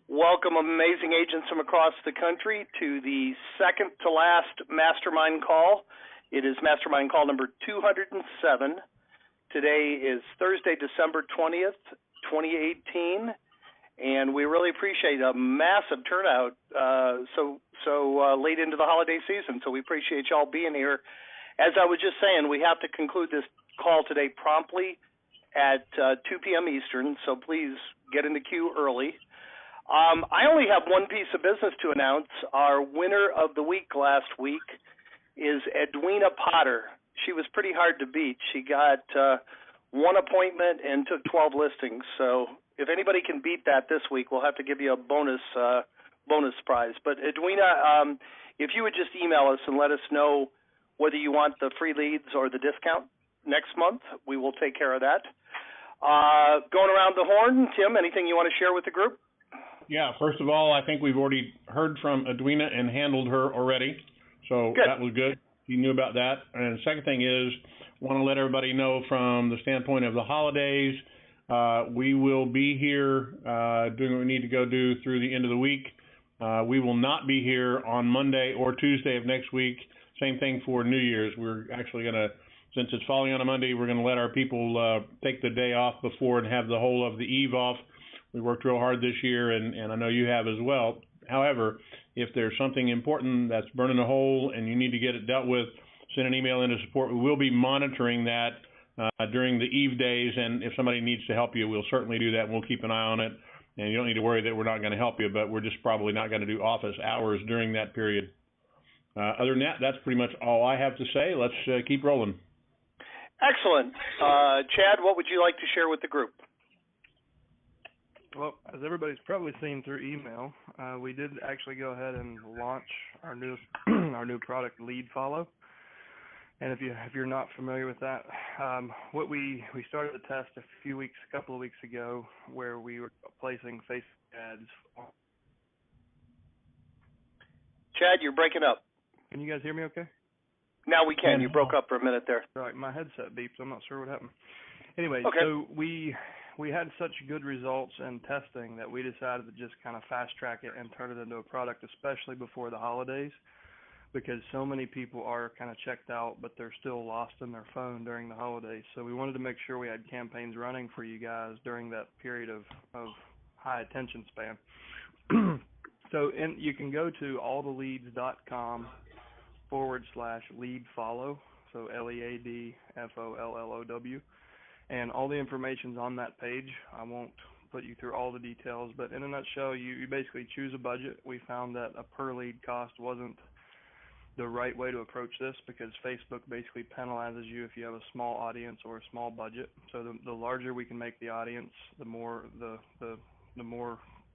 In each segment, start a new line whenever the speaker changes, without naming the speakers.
Welcome, amazing agents from across the country, to the second to last Mastermind call. It is Mastermind call number 207. Today is Thursday, December 20th, 2018, and we really appreciate a massive turnout so late into the holiday season. So we appreciate y'all being here. As I was just saying, we have to conclude this call today promptly at 2 p.m. Eastern, so please get in the queue early. I only have one piece of business to announce. Our winner of the week last week is Edwina Potter. She was pretty hard to beat. She got one appointment and took 12 listings. So if anybody can beat that this week, we'll have to give you a bonus prize. But Edwina, if you would just email us and let us know whether you want the free leads or the discount next month, we will take care of that. Going around the horn, Tim, anything you want to share with the group?
Yeah, first of all, I think we've already heard from Edwina and handled her already, so
good.
That was good. You knew about that. And the second thing is, want to let everybody know from the standpoint of the holidays, we will be here doing what we need to go do through the end of the week. We will not be here on Monday or Tuesday of next week. Same thing for New Year's. We're actually going to, since it's falling on a Monday, we're going to let our people take the day off before and have the whole of the eve off. We worked real hard this year, and I know you have as well. However, if there's something important that's burning a hole and you need to get it dealt with, send an email into support. We will be monitoring that during the eve days, and if somebody needs to help you, we'll certainly do that, and we'll keep an eye on it. And you don't need to worry that we're not going to help you, but we're just probably not going to do office hours during that period. Other than that, that's pretty much all I have to say. Let's keep rolling.
Excellent. Chad, what would you like to share with the group?
Well, as everybody's probably seen through email, we did actually go ahead and launch our new product, Lead Follow. And if you're not familiar with that, what we started a test a couple of weeks ago, where we were placing Facebook ads.
Chad, you're breaking up.
Can you guys hear me okay?
Now we can. You broke up for a minute there.
Right, my headset beeped. I'm not sure what happened. Anyway,
okay.
So we had such good results in testing that we decided to just kind of fast track it and turn it into a product, especially before the holidays, because so many people are kind of checked out, but they're still lost in their phone during the holidays. So we wanted to make sure we had campaigns running for you guys during that period of high attention span. You can go to alltheleads.com/lead follow, so LEADFOLLOW. And all the information's on that page. I won't put you through all the details, but in a nutshell, you basically choose a budget. We found that a per lead cost wasn't the right way to approach this, because Facebook basically penalizes you if you have a small audience or a small budget. So the larger we can make the audience, the more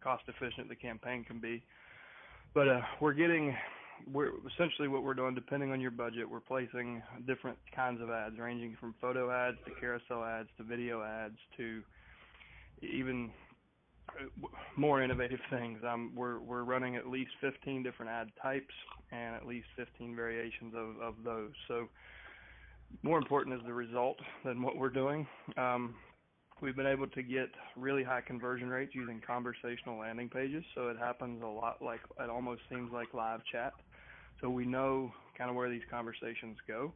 cost efficient the campaign can be. But we're essentially, what we're doing, depending on your budget, we're placing different kinds of ads, ranging from photo ads to carousel ads to video ads to even more innovative things. We're running at least 15 different ad types and at least 15 variations of those. So more important is the result than what we're doing. We've been able to get really high conversion rates using conversational landing pages, so it happens a lot like, it almost seems like live chat. So we know kind of where these conversations go.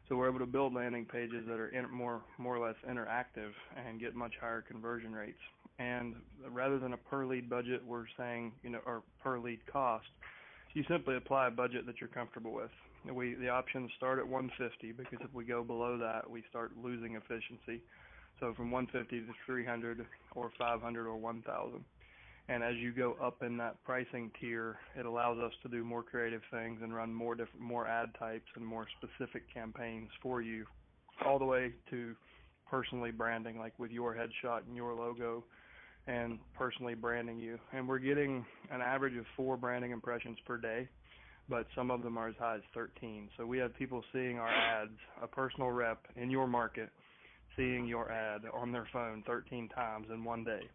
So we're able to build landing pages that are more or less interactive and get much higher conversion rates. And rather than a per lead budget, we're saying, or per lead cost, you simply apply a budget that you're comfortable with. The options start at $150, because if we go below that, we start losing efficiency. So from $150 to $300 or $500 or $1,000. And as you go up in that pricing tier, it allows us to do more creative things and run more ad types and more specific campaigns for you, all the way to personally branding, like with your headshot and your logo, and personally branding you. And we're getting an average of 4 branding impressions per day, but some of them are as high as 13. So we have people seeing our ads, a personal rep in your market, seeing your ad on their phone 13 times in one day.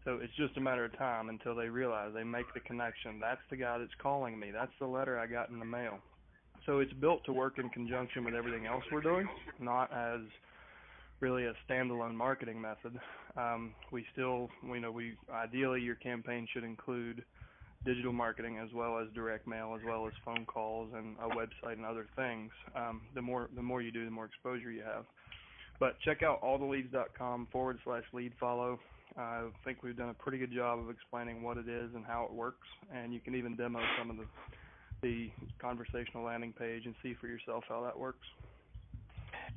So it's just a matter of time until they realize, they make the connection. That's the guy that's calling me. That's the letter I got in the mail. So it's built to work in conjunction with everything else we're doing, not as really a standalone marketing method. We still, ideally your campaign should include digital marketing as well as direct mail, as well as phone calls and a website and other things. The more you do, the more exposure you have. But check out alltheleads.com/lead follow. I think we've done a pretty good job of explaining what it is and how it works, and you can even demo some of the conversational landing page and see for yourself how that works.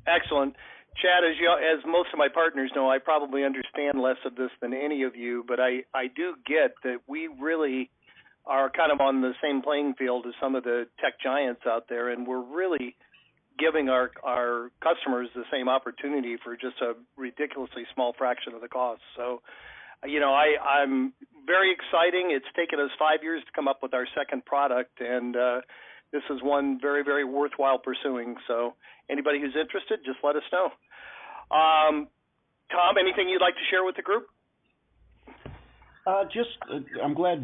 Excellent. Chad, as most of my partners know, I probably understand less of this than any of you, but I do get that we really are kind of on the same playing field as some of the tech giants out there, and we're really giving our customers the same opportunity for just a ridiculously small fraction of the cost. So, I'm very exciting. It's taken us 5 years to come up with our second product, and this is one very, very worthwhile pursuing. So anybody who's interested, just let us know. Tom, anything you'd like to share with the group?
I'm glad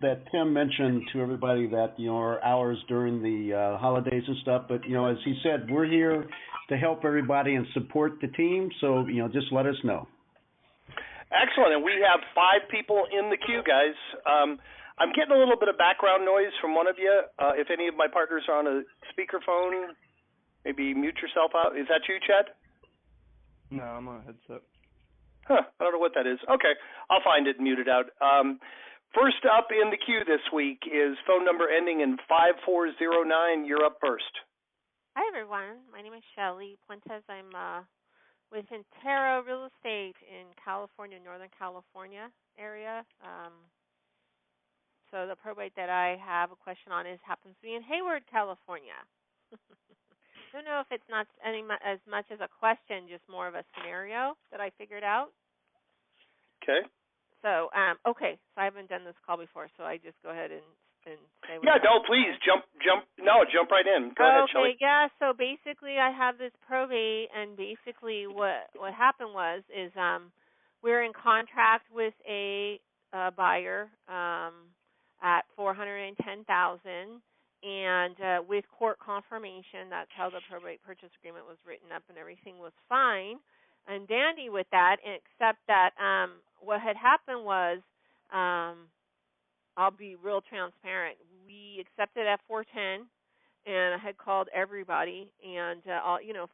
that Tim mentioned to everybody that, our hours during the holidays and stuff. But, as he said, we're here to help everybody and support the team. So, just let us know.
Excellent. And we have 5 people in the queue, guys. I'm getting a little bit of background noise from one of you. If any of my partners are on a speakerphone, maybe mute yourself out. Is that you, Chad?
No, I'm on a headset.
I don't know what that is. Okay, I'll find it and mute it out. First up in the queue this week is phone number ending in 5409. You're up first.
Hi, everyone. My name is Shelly Puentes. I'm with Intero Real Estate in California, Northern California area. So the probate that I have a question on happens to be in Hayward, California. I don't know if it's not as much as a question, just more of a scenario that I figured out.
Okay.
So, so I haven't done this call before, so I just go ahead and say what
please, jump right in. Go ahead, Shelley.
Okay, yeah, so basically I have this probate, and basically what happened is we're in contract with a buyer at $410,000, and with court confirmation. That's how the probate purchase agreement was written up, and everything was fine and dandy with that, except that what had happened was, I'll be real transparent. We accepted at 410, and I had called everybody and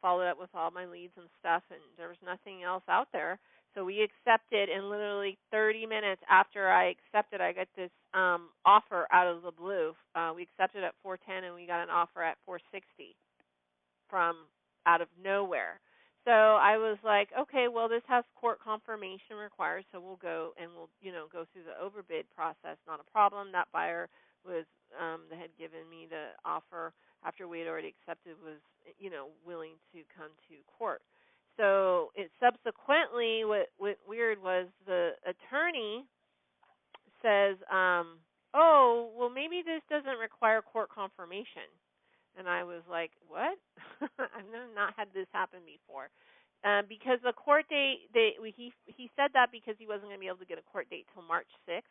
followed up with all my leads and stuff, and there was nothing else out there. So we accepted, and literally 30 minutes after I accepted, I got this offer out of the blue. We accepted at 410, and we got an offer at 460 from out of nowhere. So I was like, okay, well, this has court confirmation required, so we'll go and we'll go through the overbid process. Not a problem. That buyer was that had given me the offer after we had already accepted was willing to come to court. So it subsequently, what weird was the attorney says, oh, well, maybe this doesn't require court confirmation. And I was like, what? I've not had this happen before. Because the court date, he said that because he wasn't going to be able to get a court date till March 6th.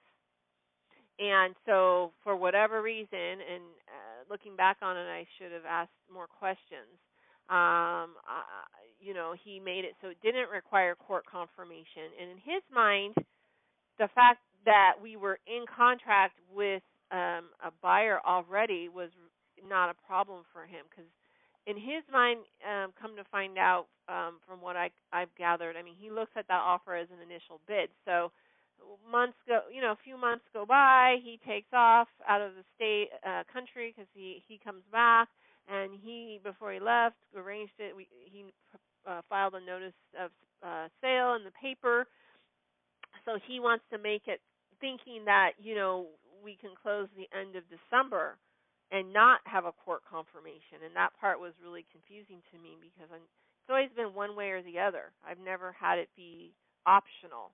And so for whatever reason, and looking back on it, I should have asked more questions. He made it so it didn't require court confirmation. And in his mind, the fact that we were in contract with a buyer already was not a problem for him, because in his mind, come to find out from what I've gathered, I mean, he looks at that offer as an initial bid. So a few months go by, he takes off out of the state, country, because he comes back, and before he left, arranged it. He filed a notice of sale in the paper. So he wants to make it thinking that, we can close the end of December and not have a court confirmation. And that part was really confusing to me, because it's always been one way or the other. I've never had it be optional.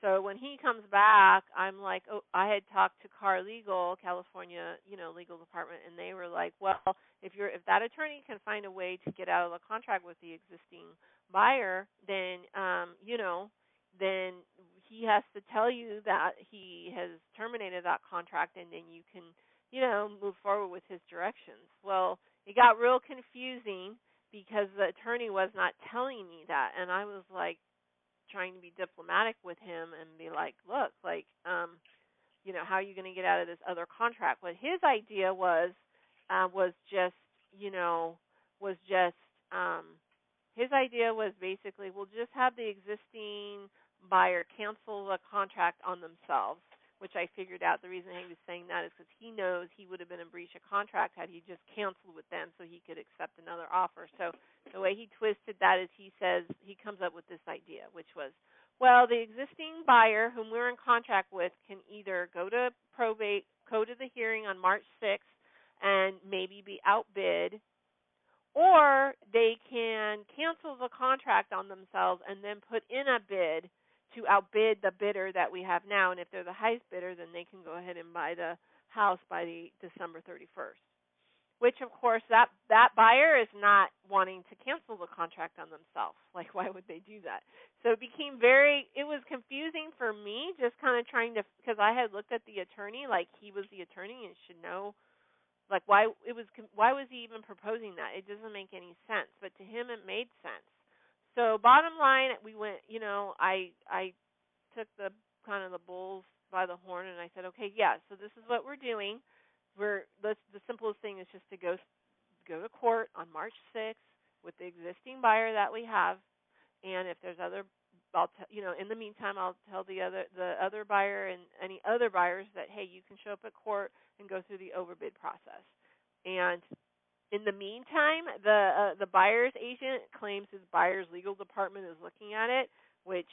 So when he comes back, I'm like, oh, I had talked to Car Legal, California, legal department, and they were like, well, if that attorney can find a way to get out of the contract with the existing buyer, then, then he has to tell you that he has terminated that contract, and then you can, move forward with his directions. Well, it got real confusing, because the attorney was not telling me that, and I was like trying to be diplomatic with him and be like, look, like, how are you going to get out of this other contract? What his idea was just, was just, his idea was basically, we'll just have the existing buyer cancel the contract on themselves, which I figured out the reason he was saying that is because he knows he would have been in breach of contract had he just canceled with them so he could accept another offer. So the way he twisted that is he comes up with this idea, which was, well, the existing buyer whom we're in contract with can either go to probate, go to the hearing on March 6th, and maybe be outbid, or they can cancel the contract on themselves and then put in a bid to outbid the bidder that we have now. And if they're the highest bidder, then they can go ahead and buy the house by the December 31st. Which, of course, that buyer is not wanting to cancel the contract on themselves. Like, why would they do that? So it was confusing for me, just kind of trying to, because I had looked at the attorney, like he was the attorney and should know, like why was he even proposing that? It doesn't make any sense. But to him, it made sense. So bottom line, we went, I took the kind of the bulls by the horn and I said, okay, yeah, so this is what we're doing. The simplest thing is just to go to court on March 6th with the existing buyer that we have, and if there's in the meantime, I'll tell the other buyer and any other buyers that, hey, you can show up at court and go through the overbid process. And in the meantime, the buyer's agent claims his buyer's legal department is looking at it, which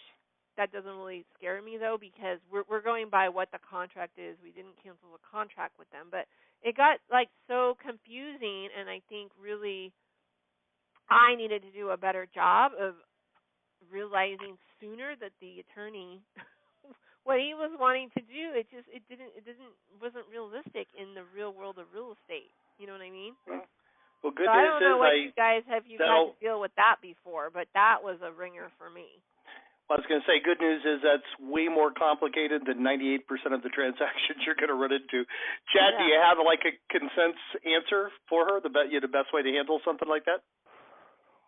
that doesn't really scare me, though, because we're going by what the contract is. We didn't cancel the contract with them. But it got, so confusing, and I think really I needed to do a better job of realizing sooner that the attorney, what he was wanting to do, wasn't realistic in the real world of real estate. You know what I mean?
Well, good
so
news
I don't know what
is
you guys have had to deal with that before, but that was a ringer for me.
I was going to say, good news is that's way more complicated than 98% of the transactions you're going to run into. Chad, do you have a consensus answer for her? The best way to handle something like that?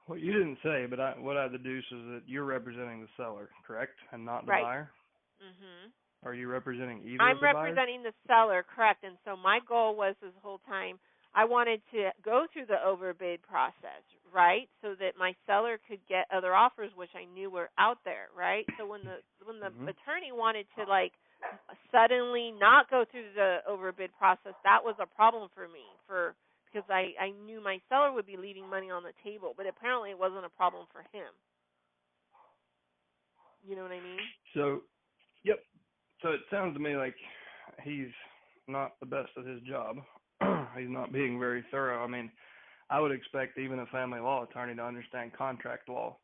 Well, you didn't say, but what I deduce is that you're representing the seller, correct, and not the buyer. Mm-hmm. Are you representing either of the buyers? I'm
representing the seller, correct. And so my goal was this whole time, I wanted to go through the overbid process, right, so that my seller could get other offers, which I knew were out there, right? So when the attorney wanted to suddenly not go through the overbid process, that was a problem for me, because I knew my seller would be leaving money on the table, but apparently it wasn't a problem for him. You know what I mean?
So, yep. So it sounds to me like he's not the best at his job. He's not being very thorough. I mean, I would expect even a family law attorney to understand contract law.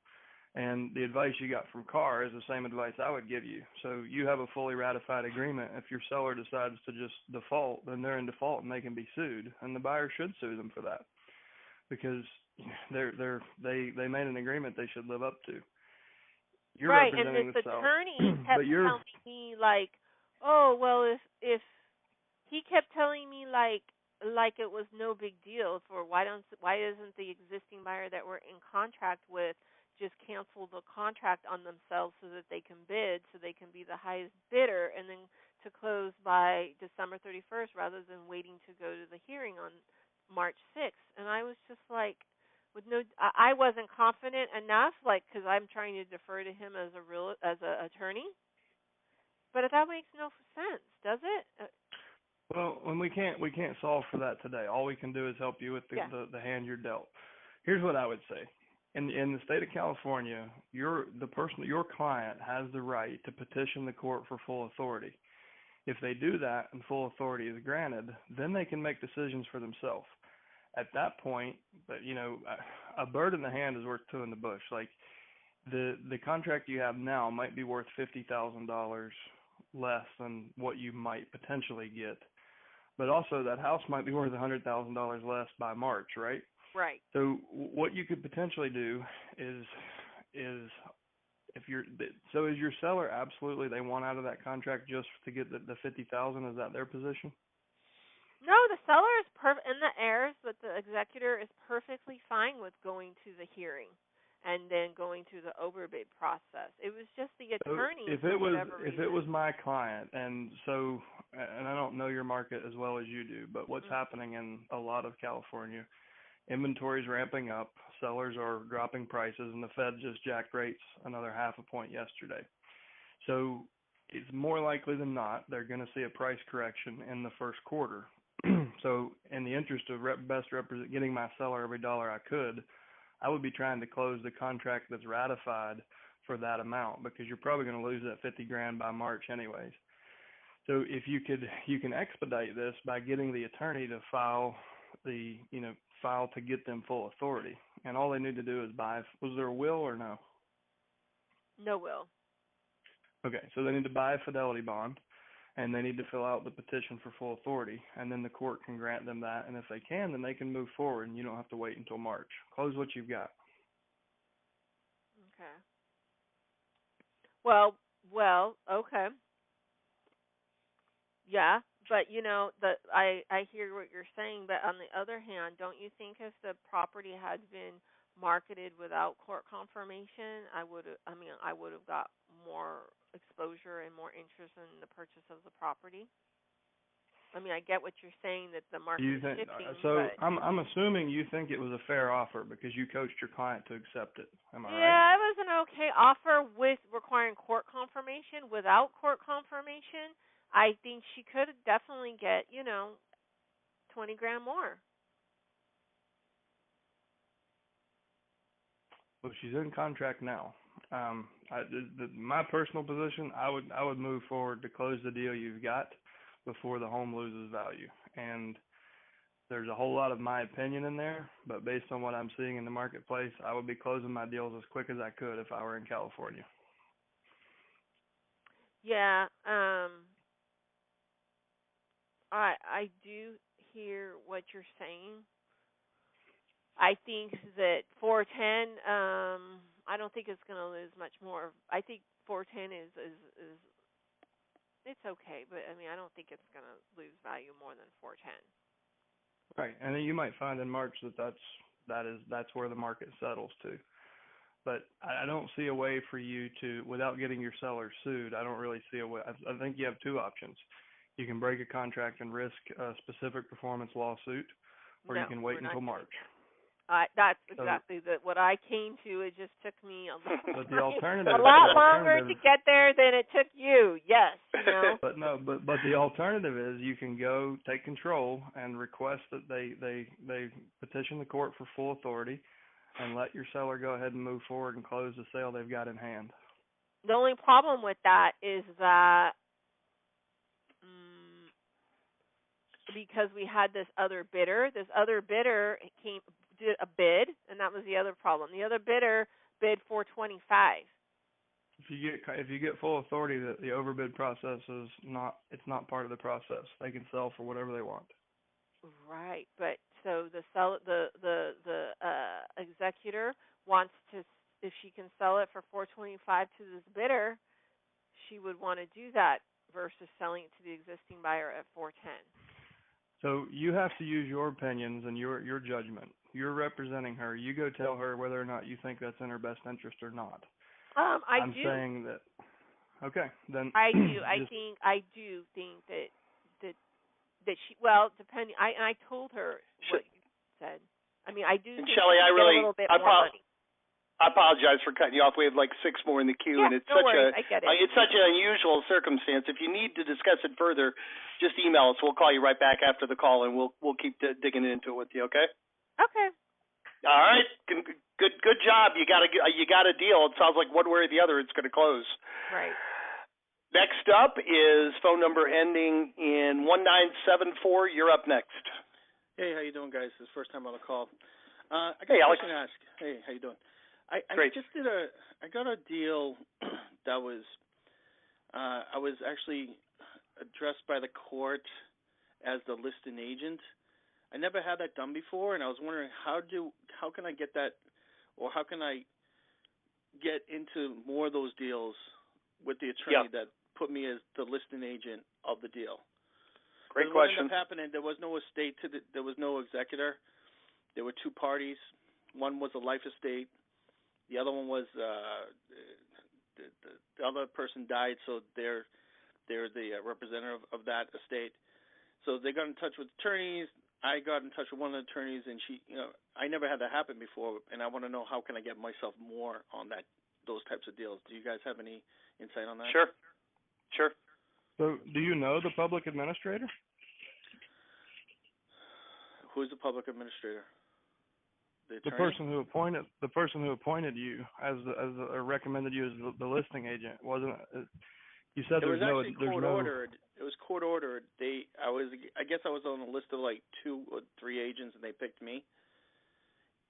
And the advice you got from Carr is the same advice I would give you. So you have a fully ratified agreement. If your seller decides to just default, then they're in default and they can be sued. And the buyer should sue them for that because they made an agreement they should live up to. You're
right,
representing
and this
the seller.
attorney kept telling me oh, well, if he kept telling me like it was no big deal for why doesn't the existing buyer that we're in contract with just cancel the contract on themselves so that they can bid, so they can be the highest bidder, and then to close by December 31st rather than waiting to go to the hearing on March 6th. And I was just like, I wasn't confident enough, because I'm trying to defer to him as an attorney. But that makes no sense, does it?
Well, when we can't solve for that today. All we can do is help you with the hand you're dealt. Here's what I would say. In the state of California, your client has the right to petition the court for full authority. If they do that and full authority is granted, then they can make decisions for themselves. At that point, a bird in the hand is worth two in the bush. Like the contract you have now might be worth $50,000 less than what you might potentially get. But also that house might be worth $100,000 less by March, right?
Right.
So what you could potentially do is is your seller absolutely they want out of that contract just to get the $50,000? Is that their position?
No, the seller is in the heirs, but the executor is perfectly fine with going to the hearing and then going through the overbid process. It was just the attorney.
So if it was my client, and I don't know your market as well as you do, but what's happening in a lot of California, inventory's ramping up, sellers are dropping prices, and the Fed just jacked rates another 0.5 point yesterday. So it's more likely than not they're going to see a price correction in the first quarter. So in the interest of getting my seller every dollar I could, I would be trying to close the contract that's ratified for that amount, because you're probably going to lose that $50,000 by March anyways. So if you can expedite this by getting the attorney to file to get them full authority, and all they need to do is buy. Was there a will or no?
No will.
Okay, so they need to buy a fidelity bond, and they need to fill out the petition for full authority, and then the court can grant them that, and if they can, then they can move forward, and you don't have to wait until March. Close what you've got.
Okay. Well, okay. Yeah, but I hear what you're saying, but on the other hand, don't you think if the property had been marketed without court confirmation, I would have got more exposure and more interest in the purchase of the property? I mean, I get what you're saying, that the market is shifting.
So I'm assuming you think it was a fair offer because you coached your client to accept it. Am I right?
Yeah, it was an okay offer with requiring court confirmation. Without court confirmation, I think she could definitely get, $20,000 more.
Well, she's in contract now. My personal position, I would move forward to close the deal you've got before the home loses value. And there's a whole lot of my opinion in there, but based on what I'm seeing in the marketplace, I would be closing my deals as quick as I could if I were in California.
Yeah, I do hear what you're saying. I think that 410, I don't think it's going to lose much more. I think 410 is it's okay, but I mean, I don't think it's going to lose value more than 410.
Right, and then you might find in March that's where the market settles to. But I don't see a way for you to, without getting your seller sued, I don't really see a way. I think you have two options. You can break a contract and risk a specific performance lawsuit, or you can wait until March.
That's exactly what I came to. It just took me a
lot
longer to get there than it took you. Yes,
But the alternative is you can go take control and request that they petition the court for full authority, and let your seller go ahead and move forward and close the sale they've got in hand.
The only problem with that is that because we had this other bidder did a bid, and that was the other problem. The other bidder bid $425.
If you get full authority, that the overbid process it's not part of the process. They can sell for whatever they want.
Right, but so the executor wants to, if she can sell it for $425 to this bidder, she would want to do that versus selling it to the existing buyer at $410.
So you have to use your opinions and your judgment. You're representing her. You go tell her whether or not you think that's in her best interest or not. I'm
do.
saying that. Okay, then.
I do. I do think that she. Well, depending. I told her what you said. I mean, I do.
And
think
Shelley,
a little bit more money.
I apologize for cutting you off. We have like 6 more in the queue, and it's
no worries. I get it.
It's such an unusual circumstance. If you need to discuss it further, just email us. We'll call you right back after the call, and we'll keep digging into it with you. Okay?
Okay.
All right. Good job. You got a deal. It sounds like one way or the other, it's going to close.
Right.
Next up is phone number ending in 1974. You're up next.
Hey, how you doing, guys? This is the first time on the call. I got
Hey,
a
Alex.
question to ask. Hey, how you doing?
Great.
I got a deal that was I was actually addressed by the court as the listing agent. I never had that done before, and I was wondering how can I get that, or how can I get into more of those deals with the attorney that put me as the listing agent of the deal?
Great
What
question.
ended up happening, there was no estate there was no executor. There were two parties. One was a life estate. The other one was the other person died, so they're the representative of that estate. So they got in touch with attorneys. I got in touch with one of the attorneys, and she, I never had that happen before, and I want to know how can I get myself more on those types of deals. Do you guys have any insight on that?
Sure.
So, do you know the public administrator?
Who's the public administrator? The
The
attorney?
person who appointed you or recommended you as the listing agent wasn't. You said
It was
there's
actually court ordered. It was court ordered. I guess I was on a list of like 2 or 3 agents, and they picked me.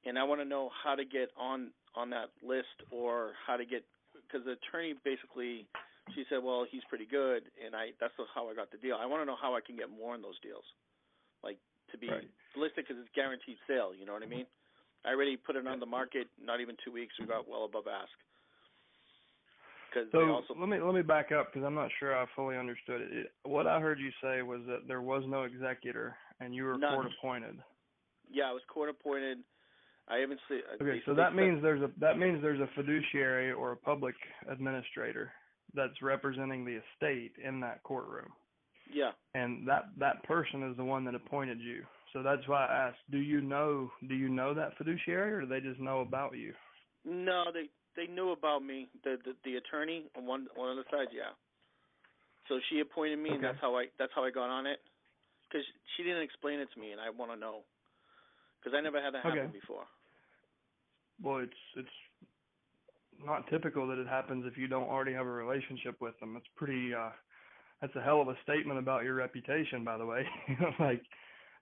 And I want to know how to get on that list, or how to get, because the attorney basically, she said, well, he's pretty good, and that's how I got the deal. I want to know how I can get more in those deals, like to be listed, because it's guaranteed sale. You know what I mean? I already put it on the market. Not even 2 weeks, we got well above ask.
So let me back up, because I'm not sure I fully understood it. What I heard you say was that there was no executor, and you were court appointed.
Yeah, I was court appointed. I haven't seen.
Okay, so that means there's a fiduciary or a public administrator that's representing the estate in that courtroom.
Yeah.
And that person is the one that appointed you. So that's why I asked, do you know that fiduciary, or do they just know about you?
No, they knew about me. The attorney on one of the sides, yeah. So she appointed me, and that's how I got on it. Because she didn't explain it to me, and I want to know, because I never had that happen before.
Well, it's not typical that it happens if you don't already have a relationship with them. It's pretty. That's a hell of a statement about your reputation, by the way.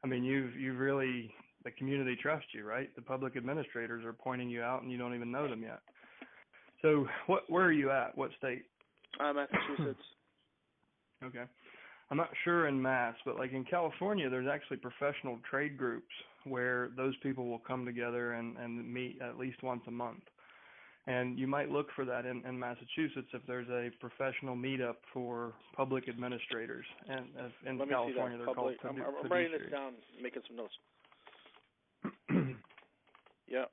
You've really, the community trusts you, right? The public administrators are pointing you out, and you don't even know them yet. So, where are you at? What state?
Massachusetts.
Okay. I'm not sure in Mass, but like in California, there's actually professional trade groups where those people will come together and meet at least once a month. And you might look for that in Massachusetts if there's a professional meetup for public administrators. And in California, they're called fiduciaries.
I'm writing this down, making some notes. Yeah.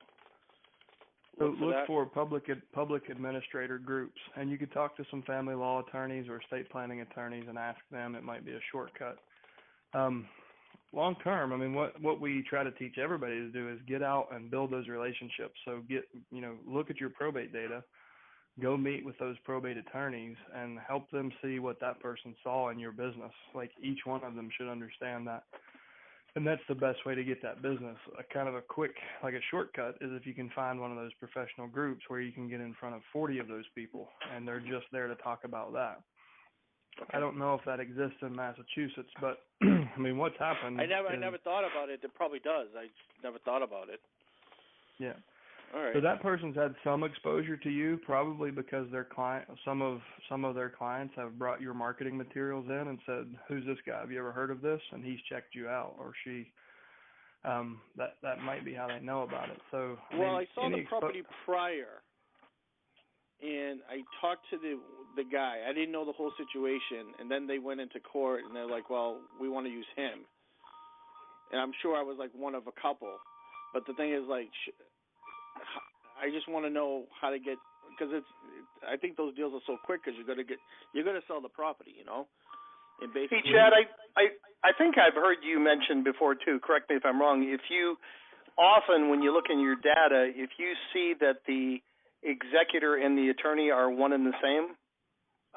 So look for public administrator groups, and you could talk to some family law attorneys or estate planning attorneys and ask them. It might be a shortcut. Long term, what we try to teach everybody to do is get out and build those relationships. So look at your probate data, go meet with those probate attorneys, and help them see what that person saw in your business. Like each one of them should understand that. And that's the best way to get that business. A kind of a quick, like a shortcut, is if you can find one of those professional groups where you can get in front of 40 of those people, and they're just there to talk about that. Okay. I don't know if that exists in Massachusetts, but what's happened?
I never thought about it. It probably does. I just never thought about it.
Yeah.
All right.
So that person's had some exposure to you, probably because some of their clients have brought your marketing materials in and said, "Who's this guy? Have you ever heard of this?" And he's checked you out, or she. That might be how they know about it. So
I saw the property prior, and I talked to the guy. I didn't know the whole situation, and then they went into court, and they're like, "Well, we want to use him." And I'm sure I was like one of a couple, but the thing is, like, I just want to know how to get, because I think those deals are so quick, because you're gonna sell the property, And basically,
hey, Chad, I think I've heard you mention before too. Correct me if I'm wrong. If you often, when you look in your data, if you see that the executor and the attorney are one and the same,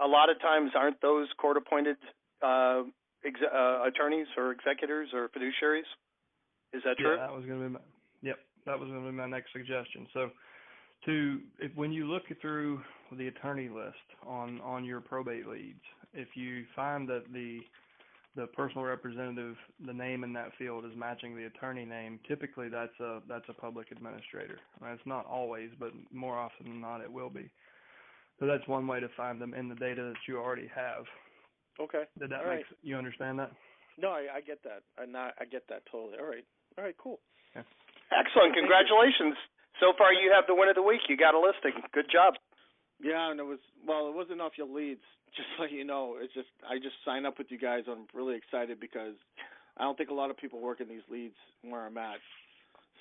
a lot of times aren't those court-appointed attorneys or executors or fiduciaries? Is that true?
Yeah, that was going to be my next suggestion. So, when you look through the attorney list on your probate leads, if you find that the personal representative, the name in that field is matching the attorney name, typically that's a public administrator. It's not always, but more often than not, it will be. So that's one way to find them in the data that you already have.
Okay.
Did that make you understand that?
No, I get that. I get that totally. All right, cool.
Yeah.
Excellent. Congratulations. So far, you have the win of the week. You got a listing. Good job.
Yeah, and it wasn't off your leads. just so you know, I just signed up with you guys. I'm really excited because I don't think a lot of people work in these leads where I'm at.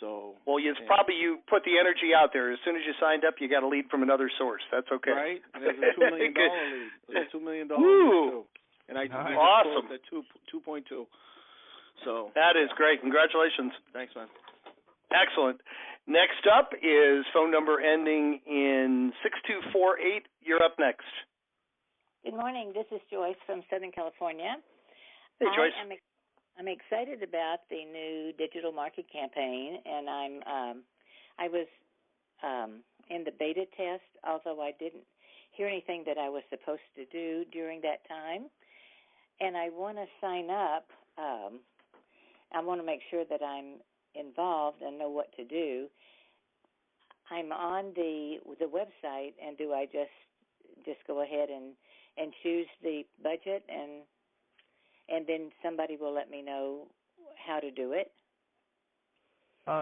So
well, it's probably you put the energy out there. As soon as you signed up, you got a lead from another source. That's okay.
Right, and it was a $2 million lead. It was a $2 million lead too, and I
Nice.
awesome at 2.2. So
that is great. Congratulations.
Thanks, man.
Excellent. Next up is phone number ending in 6248. You're up next.
Good morning. This is Joyce from Southern California.
Hey, Joyce.
I'm excited about the new digital market campaign, and I was in the beta test, although I didn't hear anything that I was supposed to do during that time. And I want to sign up. I want to make sure that I'm involved and know what to do. I'm on the website, and do I just go ahead and choose the budget, and then somebody will let me know how to do it?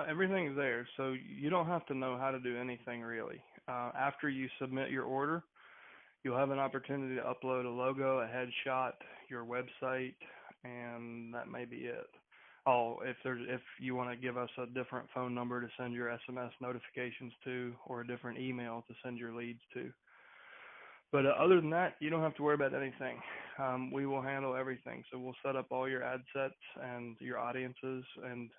Everything's there, so you don't have to know how to do anything really. After you submit your order, you'll have an opportunity to upload a logo, a headshot, your website, and that may be it. Oh, if you want to give us a different phone number to send your SMS notifications to, or a different email to send your leads to. But other than that, you don't have to worry about anything. We will handle everything. So we'll set up all your ad sets and your audiences, and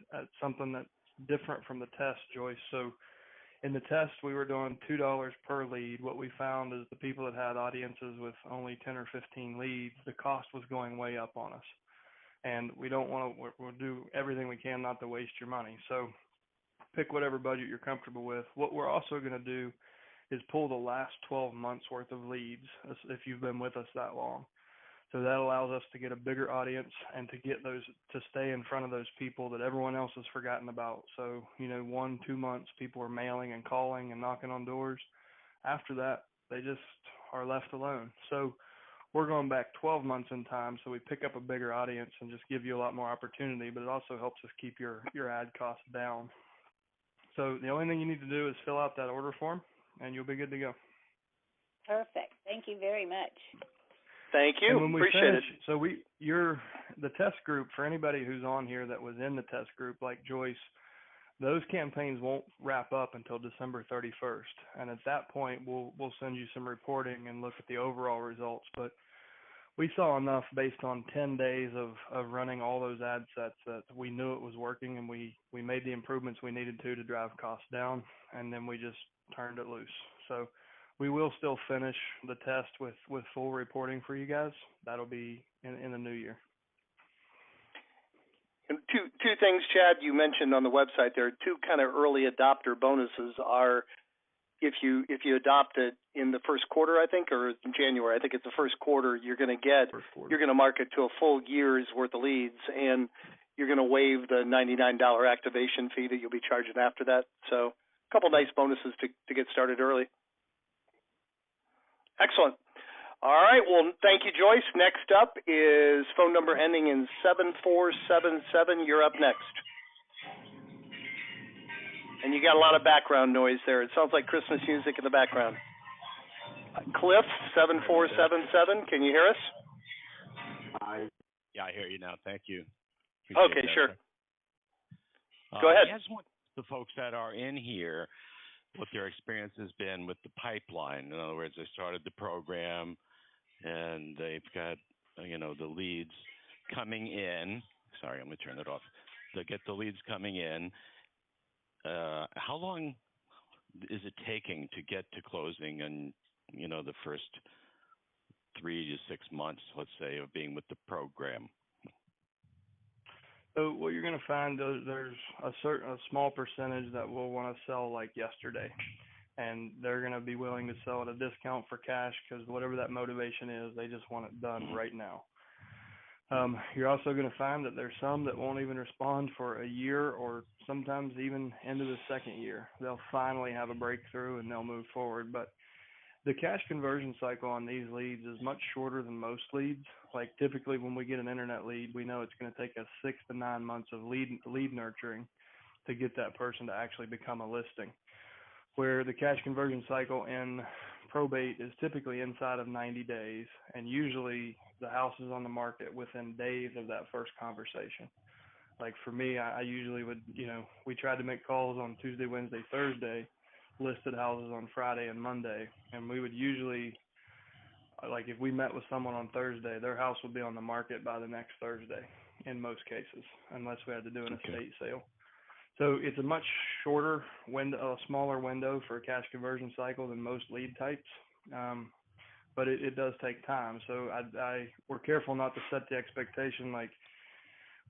something that's different from the test, Joyce. So in the test, we were doing $2 per lead. What we found is the people that had audiences with only 10 or 15 leads, the cost was going way up on us. And we don't want to, we'll do everything we can not to waste your money. So pick whatever budget you're comfortable with. What we're also going to do is pull the last 12 months worth of leads if you've been with us that long. So that allows us to get a bigger audience and to get those, to stay in front of those people that everyone else has forgotten about. So, 1-2 months, people are mailing and calling and knocking on doors. After that, they just are left alone. So we're going back 12 months in time, so we pick up a bigger audience and just give you a lot more opportunity, but it also helps us keep your ad costs down. So the only thing you need to do is fill out that order form, and you'll be good to go.
Perfect. Thank you very much.
Thank you.
And when we
Appreciate
finish,
it.
so the test group, for anybody who's on here that was in the test group, like Joyce, those campaigns won't wrap up until December 31st. And at that point, we'll send you some reporting and look at the overall results. But we saw enough based on 10 days of running all those ad sets that we knew it was working, and we made the improvements we needed to drive costs down, and then we just turned it loose. So we will still finish the test with full reporting for you guys. That'll be in the new year.
And two things, Chad, you mentioned on the website. There are two kind of early adopter bonuses. Are if you adopt it in the first quarter, I think, or in January, I think it's the first quarter, you're going to market to a full year's worth of leads, and you're going to waive the $99 activation fee that you'll be charging after that. So a couple nice bonuses to get started early. Excellent. All right. Well, thank you, Joyce. Next up is phone number ending in 7477. You're up next. And you got a lot of background noise there. It sounds like Christmas music in the background. Cliff, 7477. Can you hear us?
Yeah, I hear you now. Thank you.
Okay, sure. Go ahead.
I just want the folks that are in here, what their experience has been with the pipeline. In other words, they started the program and they've got, the leads coming in. Sorry, I'm going to turn it off. They get the leads coming in. How long is it taking to get to closing and, the first 3 to 6 months, let's say, of being with the program?
So what you're going to find, there's a small percentage that will want to sell like yesterday, and they're going to be willing to sell at a discount for cash because whatever that motivation is, they just want it done right now. You're also going to find that there's some that won't even respond for a year or sometimes even into the second year. They'll finally have a breakthrough and they'll move forward. But the cash conversion cycle on these leads is much shorter than most leads. Like typically when we get an internet lead, we know it's going to take us 6 to 9 months of lead nurturing to get that person to actually become a listing. Where the cash conversion cycle in probate is typically inside of 90 days, and usually the house is on the market within days of that first conversation. Like for me, I usually would, we tried to make calls on Tuesday, Wednesday, Thursday, listed houses on Friday and Monday, and we would usually, like if we met with someone on Thursday, their house would be on the market by the next Thursday in most cases, unless we had to do an estate sale. So it's a much shorter window, a smaller window for a cash conversion cycle than most lead types, but it does take time. So we're careful not to set the expectation like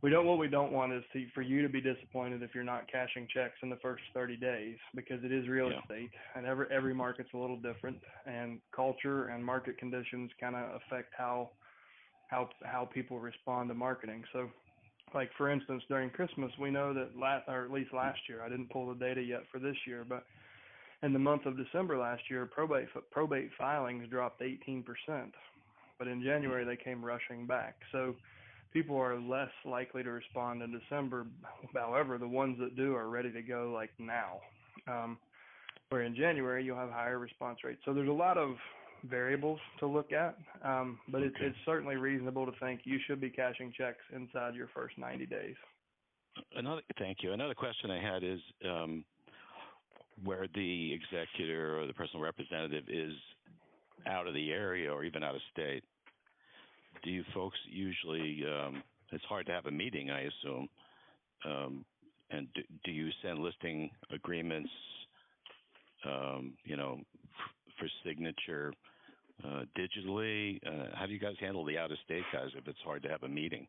what we don't want is for you to be disappointed if you're not cashing checks in the first 30 days, because it is real estate, and every market's a little different, and culture and market conditions kind of affect how people respond to marketing. So, like for instance, during Christmas, we know that or at least last year, I didn't pull the data yet for this year, but in the month of December last year, probate filings dropped 18%, but in January they came rushing back. So people are less likely to respond in December. However, the ones that do are ready to go like now. Where in January you'll have higher response rates. So there's a lot of variables to look at, but it's certainly reasonable to think you should be cashing checks inside your first 90 days.
Thank you. Another question I had is where the executor or the personal representative is out of the area or even out of state. Do you folks usually, it's hard to have a meeting, I assume, and do you send listing agreements, for signature digitally? How do you guys handle the out-of-state guys if it's hard to have a meeting?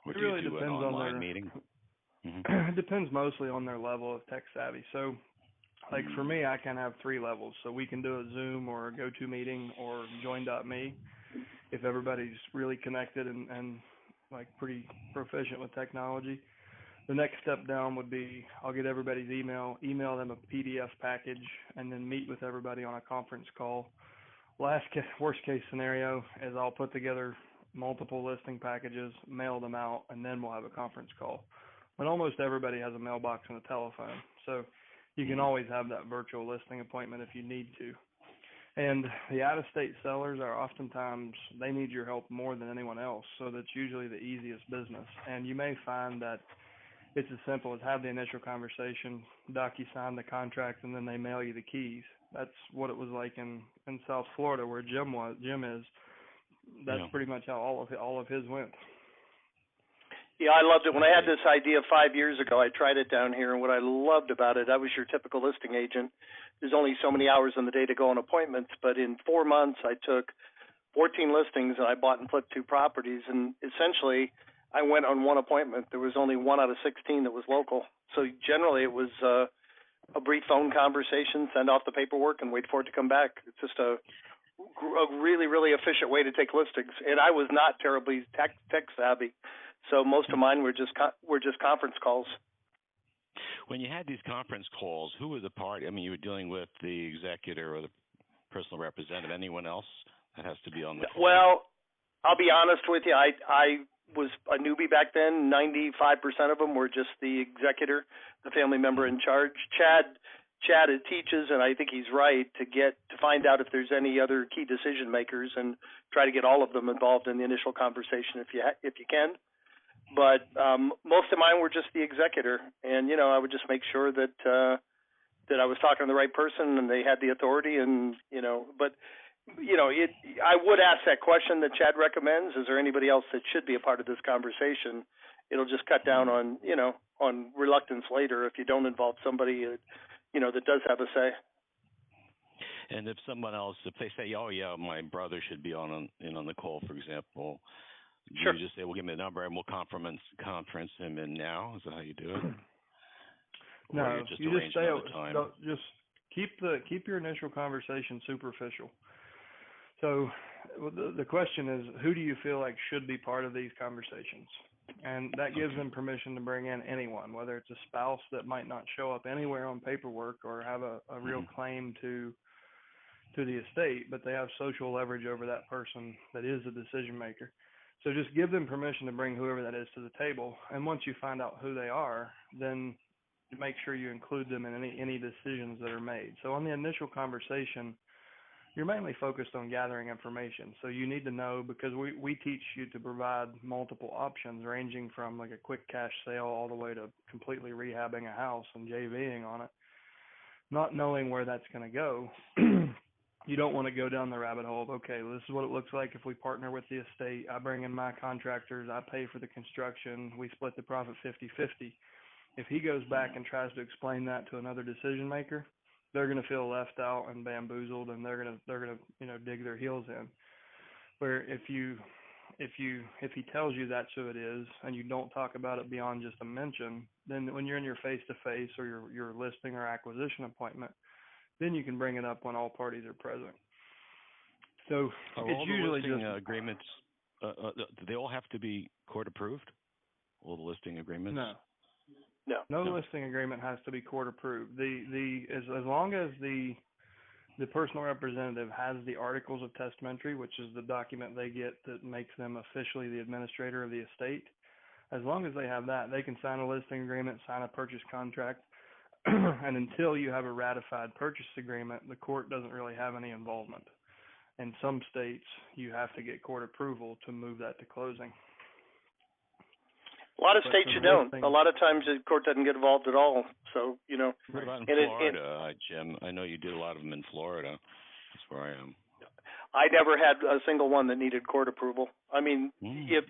Or do you do an online meeting?
It depends mostly on their level of tech savvy. So, like for me, I can have 3 levels. So we can do a Zoom or a GoToMeeting or Join.me if everybody's really connected and like pretty proficient with technology. The next step down would be I'll get everybody's email them a PDF package, and then meet with everybody on a conference call. Worst case scenario is I'll put together multiple listing packages, mail them out, and then we'll have a conference call. But almost everybody has a mailbox and a telephone, so you can always have that virtual listing appointment if you need to. And the out-of-state sellers are oftentimes, they need your help more than anyone else, so that's usually the easiest business. And you may find that it's as simple as have the initial conversation, DocuSign the contract, and then they mail you the keys. That's what it was like in South Florida where Jim is. That's pretty much how all of his went.
Yeah, I loved it. When I had this idea 5 years ago, I tried it down here, and what I loved about it, I was your typical listing agent. There's only so many hours in the day to go on appointments, but in 4 months, I took 14 listings, and I bought and flipped 2 properties, and essentially I went on 1 appointment. There was only 1 out of 16 that was local. So generally it was a brief phone conversation, send off the paperwork, and wait for it to come back. It's just a really, really efficient way to take listings. And I was not terribly tech savvy, so most of mine were just conference calls.
When you had these conference calls, who was the party? I mean, you were dealing with the executor or the personal representative. Anyone else that has to be on the call?
Well, I'll be honest with you. I was a newbie back then. 95% of them were just the executor, the family member in charge. Chad teaches, and I think he's right, to find out if there's any other key decision makers and try to get all of them involved in the initial conversation if you can. But most of mine were just the executor, and I would just make sure that I was talking to the right person and they had the authority, and but I would ask that question that Chad recommends. Is there anybody else that should be a part of this conversation? It'll just cut down on reluctance later if you don't involve somebody that does have a say.
And if someone else, if they say, "Oh yeah, my brother should be on the call," for example,
sure,
you just say, "Well, give me the number and we'll conference him in now." Is that how you do it?
No,
you just
say
time?
Just keep your initial conversation superficial. So the question is, who do you feel like should be part of these conversations? And that gives them permission to bring in anyone, whether it's a spouse that might not show up anywhere on paperwork or have a real claim to the estate, but they have social leverage over that person that is the decision maker. So just give them permission to bring whoever that is to the table. And once you find out who they are, then make sure you include them in any decisions that are made. So on the initial conversation, you're mainly focused on gathering information. So you need to know, because we teach you to provide multiple options ranging from like a quick cash sale all the way to completely rehabbing a house and JVing on it. Not knowing where that's going to go, you don't want to go down the rabbit hole of, okay, well, this is what it looks like if we partner with the estate. I bring in my contractors. I pay for the construction. We split the profit 50-50. If he goes back and tries to explain that to another decision maker, they're going to feel left out and bamboozled, and they're going to dig their heels in. Where if he tells you that's who it is, and you don't talk about it beyond just a mention, then when you're in your face-to-face or your listing or acquisition appointment, then you can bring it up when all parties are present. So it's usually just
agreements. Do they all have to be court approved? All the listing agreements?
No listing agreement has to be court approved. As long as the personal representative has the articles of testamentary, which is the document they get that makes them officially the administrator of the estate, as long as they have that, they can sign a listing agreement, sign a purchase contract, and until you have a ratified purchase agreement, the court doesn't really have any involvement. In some states, you have to get court approval to move that to closing.
A lot of states you don't. A lot of times the court doesn't get involved at all. So,
What about in Florida, Jim? I know you did a lot of them in Florida. That's where I am.
I never had a single one that needed court approval. I mean, if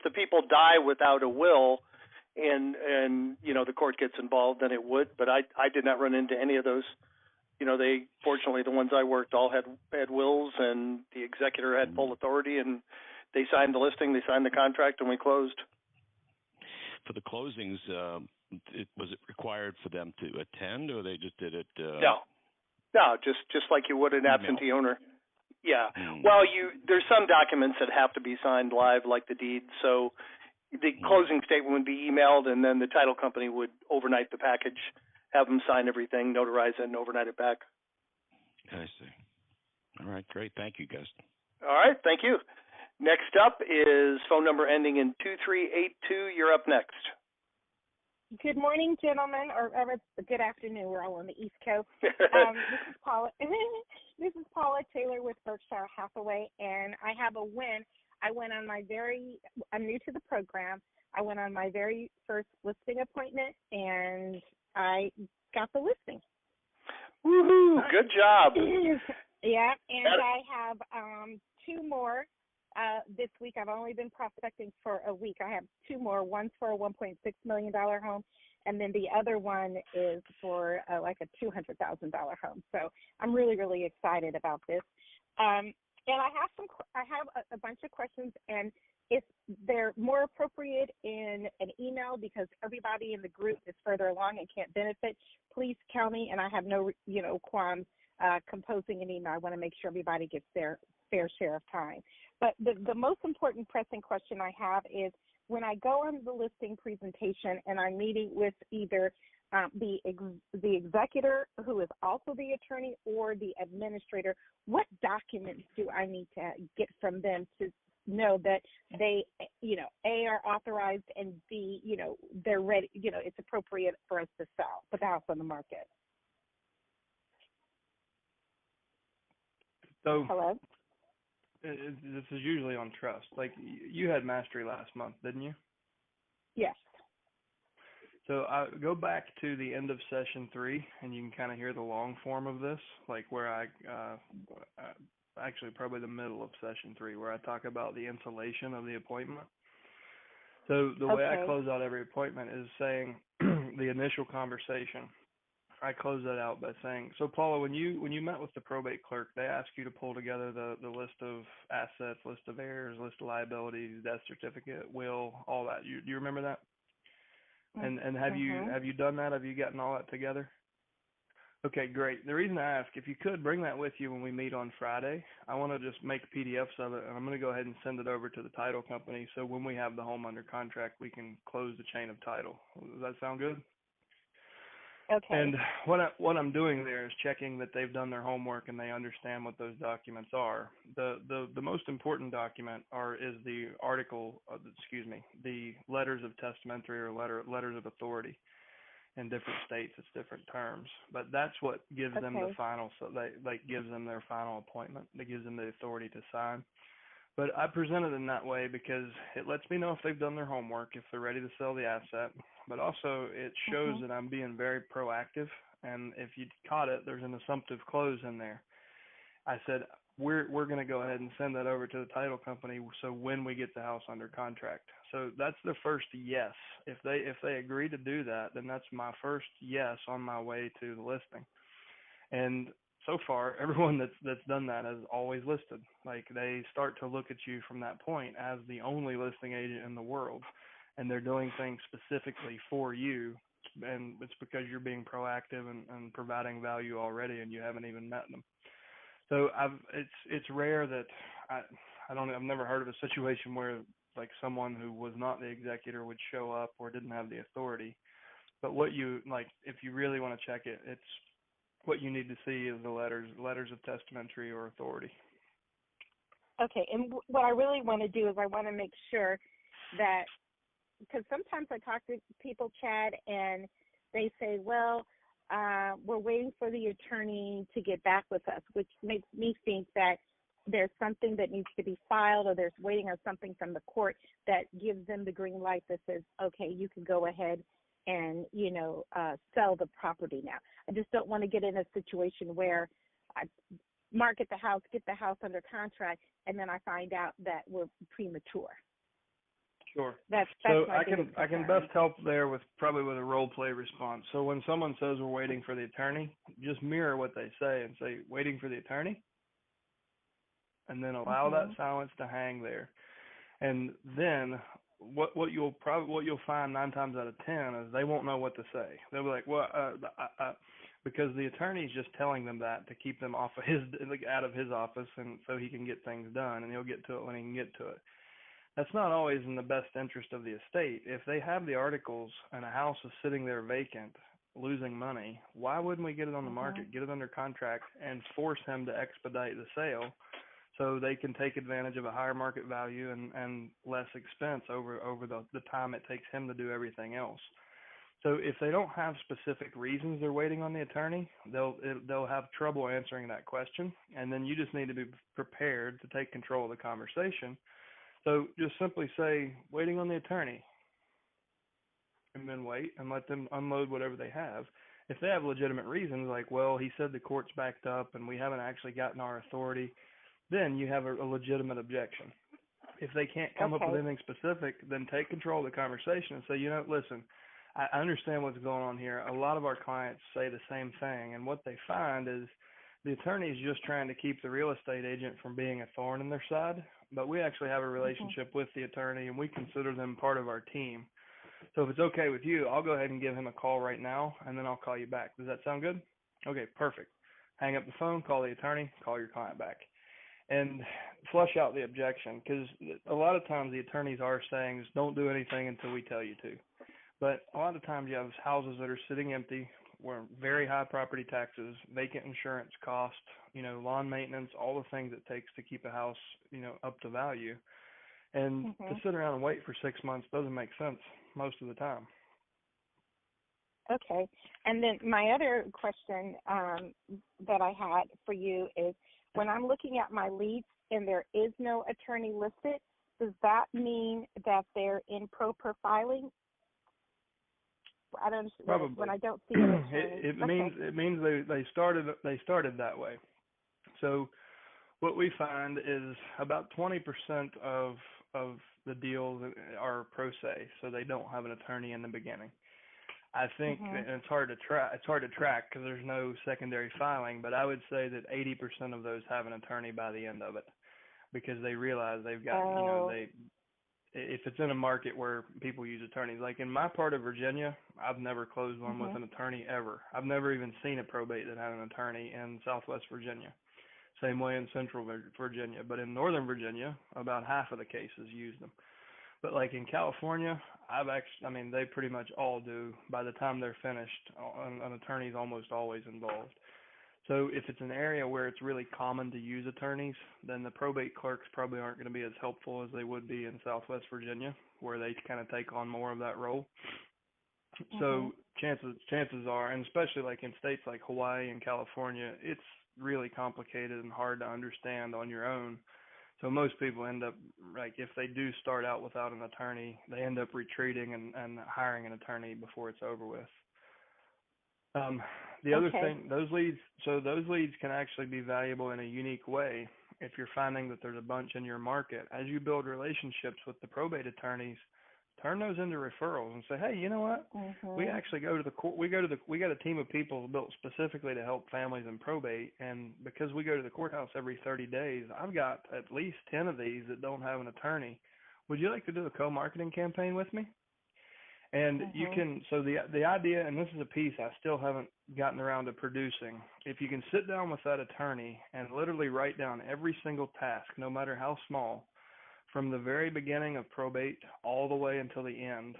the people die without a will, and the court gets involved, then it would. But I did not run into any of those. They fortunately the ones I worked all had wills, and the executor had full authority, and they signed the listing, they signed the contract, and we closed.
For the closings, was it required for them to attend, or they just did it?
No, just like you would an absentee owner. Yeah.
Mm.
Well, there's some documents that have to be signed live, like the deed. So the closing statement would be emailed, and then the title company would overnight the package, have them sign everything, notarize it, and overnight it back.
I see. All right, great. Thank you, guys.
All right, thank you. Next up is phone number ending in 2382. You're up next.
Good morning, gentlemen, or good afternoon. We're all on the East Coast. This is Paula. This is Paula Taylor with Berkshire Hathaway, and I have a win. I'm new to the program. I went on my very first listing appointment, and I got the listing.
Woohoo! Good job.
Yeah, and I have two more. This week, I've only been prospecting for a week. I have two more. One's for a $1.6 million home, and then the other one is for like a $200,000 home. So I'm really, really excited about this. And I have a bunch of questions, and if they're more appropriate in an email because everybody in the group is further along and can't benefit, please tell me, and I have no, qualms composing an email. I want to make sure everybody gets their fair share of time. But the most important pressing question I have is when I go on the listing presentation and I'm meeting with either the executor, who is also the attorney, or the administrator, what documents do I need to get from them to know that they, A, are authorized, and B, they're ready, it's appropriate for us to put the house on the market?
So,
hello?
This is usually on trust. Like, you had mastery last month, didn't you?
Yes.
So I go back to the end of session 3, and you can kind of hear the long form of this, like where actually probably the middle of session 3, where I talk about the insulation of the appointment. So the way I close out every appointment is saying the initial conversation. I close that out by saying, so Paula, when you met with the probate clerk, they asked you to pull together the list of assets, list of heirs, list of liabilities, death certificate, will, all that. You remember that? And have you done that? Have you gotten all that together? Okay, great. The reason I ask, if you could bring that with you when we meet on Friday, I want to just make PDFs of it, and I'm going to go ahead and send it over to the title company, so when we have the home under contract, we can close the chain of title. Does that sound good?
Okay.
And what I'm doing there is checking that they've done their homework and they understand what those documents are. The most important document is the the letters of testamentary or letters of authority. In different states, it's different terms, but that's what gives them the final. So that gives them their final appointment. That gives them the authority to sign. But I present it in that way because it lets me know if they've done their homework, if they're ready to sell the asset. But also it shows that I'm being very proactive. And if you caught it, there's an assumptive clause in there. I said, we're going to go ahead and send that over to the title company so when we get the house under contract. So that's the first yes. If they agree to do that, then that's my first yes on my way to the listing. And so far, everyone that's done that has always listed. Like, they start to look at you from that point as the only listing agent in the world, and they're doing things specifically for you, and it's because you're being proactive and providing value already, and you haven't even met them. So it's rare that I've never heard of a situation where like someone who was not the executor would show up or didn't have the authority. But what you like, if you really want to check it, it's what you need to see is the letters of testamentary or authority.
Okay, and what I really want to do is I want to make sure that, because sometimes I talk to people, Chad, and they say, well, we're waiting for the attorney to get back with us, which makes me think that there's something that needs to be filed, or there's waiting on something from the court that gives them the green light that says, okay, you can go ahead and, sell the property now. I just don't want to get in a situation where I market the house, get the house under contract, and then I find out that we're premature.
Sure.
That's
so
my
I can best help there with a role play response. So when someone says we're waiting for the attorney, just mirror what they say and say, waiting for the attorney, and then allow that silence to hang there. And then what you'll find 9 times out of 10 is they won't know what to say. They'll be like, well, because the attorney's just telling them that to keep them out of his office, and so he can get things done, and he'll get to it when he can get to it. That's not always in the best interest of the estate. If they have the articles and a house is sitting there vacant, losing money, why wouldn't we get it on the market, get it under contract, and force him to expedite the sale so they can take advantage of a higher market value and less expense over the time it takes him to do everything else? So if they don't have specific reasons they're waiting on the attorney, they'll have trouble answering that question, and then you just need to be prepared to take control of the conversation. So just simply say, waiting on the attorney, and then wait and let them unload whatever they have. If they have legitimate reasons, like, well, he said the court's backed up and we haven't actually gotten our authority, then you have a legitimate objection. If they can't come up with anything specific, then take control of the conversation and say, listen, I understand what's going on here. A lot of our clients say the same thing, and what they find is the attorney is just trying to keep the real estate agent from being a thorn in their side, but we actually have a relationship with the attorney, and we consider them part of our team. So if it's okay with you, I'll go ahead and give him a call right now, and then I'll call you back. Does that sound good? Okay, perfect. Hang up the phone, call the attorney, call your client back, and flush out the objection, because a lot of times the attorneys are saying, don't do anything until we tell you to. But a lot of times you have houses that are sitting empty, where very high property taxes, vacant insurance costs, lawn maintenance, all the things it takes to keep a house, up to value. And to sit around and wait for 6 months doesn't make sense most of the time.
Okay. And then my other question that I had for you is, when I'm looking at my leads and there is no attorney listed, does that mean that they're in proper filing? I don't understand.
Probably.
When I don't see an attorney.
It means they started that way. So what we find is about 20% of the deals are pro se, so they don't have an attorney in the beginning. I think, and it's hard to track because there's no secondary filing, but I would say that 80% of those have an attorney by the end of it, because they realize they've got, if it's in a market where people use attorneys, like in my part of Virginia, I've never closed one with an attorney ever. I've never even seen a probate that had an attorney in Southwest Virginia. Same way in Central Virginia, but in Northern Virginia, about half of the cases use them. But like in California, they pretty much all do. By the time they're finished, an attorney's almost always involved. So if it's an area where it's really common to use attorneys, then the probate clerks probably aren't going to be as helpful as they would be in Southwest Virginia, where they kind of take on more of that role. So chances are, and especially like in states like Hawaii and California, it's really complicated and hard to understand on your own. So most people end up, like, if they do start out without an attorney, they end up retreating and hiring an attorney before it's over with. The other thing, those leads can actually be valuable in a unique way. If you're finding that there's a bunch in your market, as you build relationships with the probate attorneys, turn those into referrals and say, hey, you know what? We actually go to the court. We got a team of people built specifically to help families in probate, and because we go to the courthouse every 30 days, I've got at least 10 of these that don't have an attorney. Would you like to do a co-marketing campaign with me? And you can, so the idea, and this is a piece I still haven't gotten around to producing, if you can sit down with that attorney and literally write down every single task, no matter how small, from the very beginning of probate all the way until the end,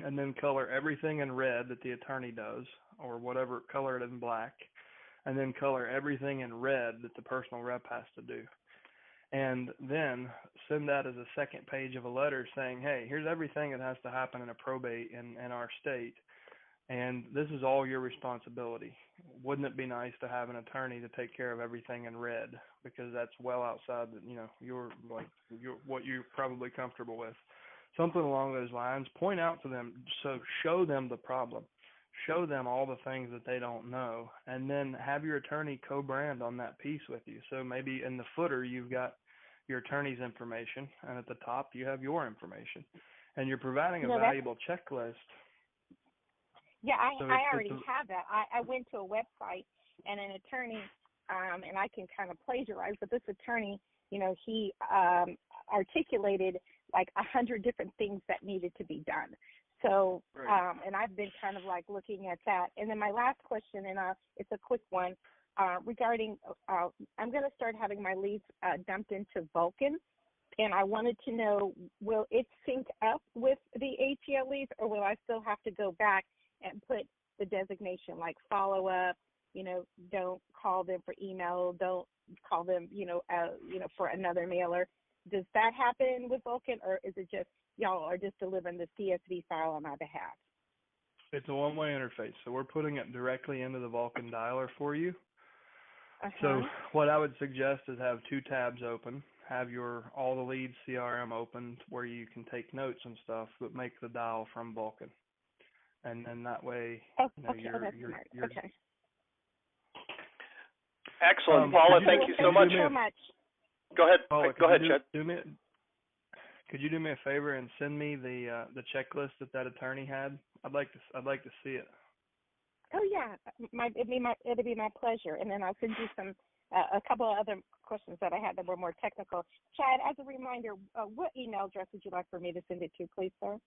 and then color everything in red that the attorney does, or whatever, color it in black, and then color everything in red that the personal rep has to do. And then send that as a second page of a letter saying, hey, here's everything that has to happen in a probate in our state, and this is all your responsibility. Wouldn't it be nice to have an attorney to take care of everything in red, because that's well outside, what you're probably comfortable with. Something along those lines. Point out to them, so show them the problem. Show them all the things that they don't know, and then have your attorney co-brand on that piece with you. So maybe in the footer you've got your attorney's information, and at the top you have your information, and you're providing a valuable checklist.
Yeah, I already have that. I went to a website, and an attorney, and I can kind of plagiarize, but this attorney, he articulated like 100 different things that needed to be done. So, and I've been kind of like looking at that. And then my last question, and it's a quick one, regarding, I'm going to start having my leads dumped into Vulcan. And I wanted to know, will it sync up with the ATL leads, or will I still have to go back and put the designation like follow up, don't call them for email, don't call them, for another mailer. Does that happen with Vulcan, or is it just y'all are just delivering the CSV file on my behalf?
It's a one-way interface, so we're putting it directly into the Vulcan dialer for you. So what I would suggest is have two tabs open. Have your all the leads CRM open where you can take notes and stuff, but make the dial from Vulcan. And then that way, you're
okay.
Excellent. Paula, thank you so much. Go ahead.
Paula,
go ahead, Chad.
Could you do me a favor and send me the checklist that attorney had? I'd like to see it.
Oh yeah, it'd be my pleasure. And then I'll send you some a couple of other questions that I had that were more technical. Chad, as a reminder, what email address would you like for me to send it to, please, sir?